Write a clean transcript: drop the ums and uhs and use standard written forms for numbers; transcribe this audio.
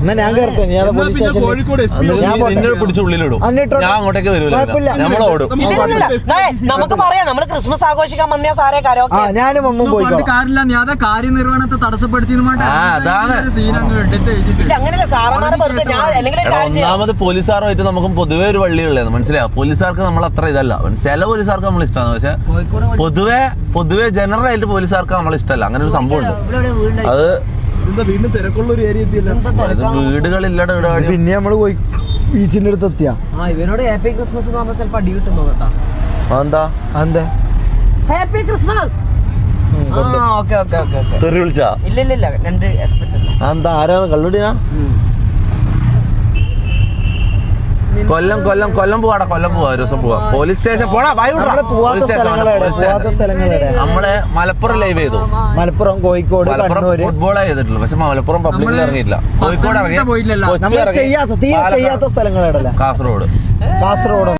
ഞാൻ കേറട്ടെ, ഞാൻ പോലീസ് സ്റ്റേഷനിൽ പിടിച്ചുള്ളിലിടും. ഞാൻ അങ്ങോട്ടേക്ക് വരൂല, നമ്മളോടും. നമുക്ക് പറയാം, നമ്മള് ക്രിസ്മസ് ആഘോഷിക്കാൻ വന്നേ സാറേ കരോക്കെ. ഞാനും അമ്മും പോയിക്കോളാം. കാര്യനിർവഹണത്തെ തടസ്സപ്പെടുത്തി അതാണ്. അങ്ങനെയല്ല സാറന്മാരെ വെറുതെ ഞാൻ അല്ലെങ്കിൽ ഒന്നാമത് പോലീസുകാരുമായിട്ട് നമുക്ക് പൊതുവേ ഒരു വള്ളിയുള്ളത് മനസ്സിലായോ. പോലീസുകാർക്ക് നമ്മൾ അത്ര ഇതല്ല, ചില പോലീസുകാർക്ക് നമ്മൾ ഇഷ്ടമാണ്. പക്ഷെ പൊതുവെ ജനറൽ ആയിട്ട് പോലീസുകാർക്ക് നമ്മൾ ഇഷ്ടമല്ല. അങ്ങനെ ഒരു സംഭവം ഉണ്ട്. അത് വീണ്ടും തിരക്കുള്ള ഒരു ഏരിയ വീടുകളില്ലട ഇവിടെ. പിന്നെ നമ്മള് പോയി ബീച്ചിന്റെ അടുത്ത് എത്തിയാ ഇവനോട് ഹാപ്പി ക്രിസ്മസ് എന്ന് പറഞ്ഞാൽ ചിലപ്പോ അടി കിട്ടും കേട്ടാ. എന്താ ഹാപ്പി ക്രിസ്മസ്. തെറി വിളിച്ചാ? ഇല്ല രണ്ട് എക്സ്പെക്ട്. എന്താ ആരാണ് കള്ളുടിയാ? കൊല്ലം പോവാടാ, കൊല്ലം പോവാ, ഒരു ദിവസം പോവാ. പോലീസ് സ്റ്റേഷൻ പോടാ, നമ്മളെ മലപ്പുറം ലൈവ് ചെയ്തു. മലപ്പുറം, കോഴിക്കോട്, ഫുട്ബോൾ ചെയ്തിട്ടുള്ളൂ. പക്ഷെ മലപ്പുറം പബ്ലിക്കിൽ ഇറങ്ങിയില്ല. കോഴിക്കോട് ഇറങ്ങി, ചെയ്യാത്ത സ്ഥലങ്ങളാണ്. കാസർഗോഡ്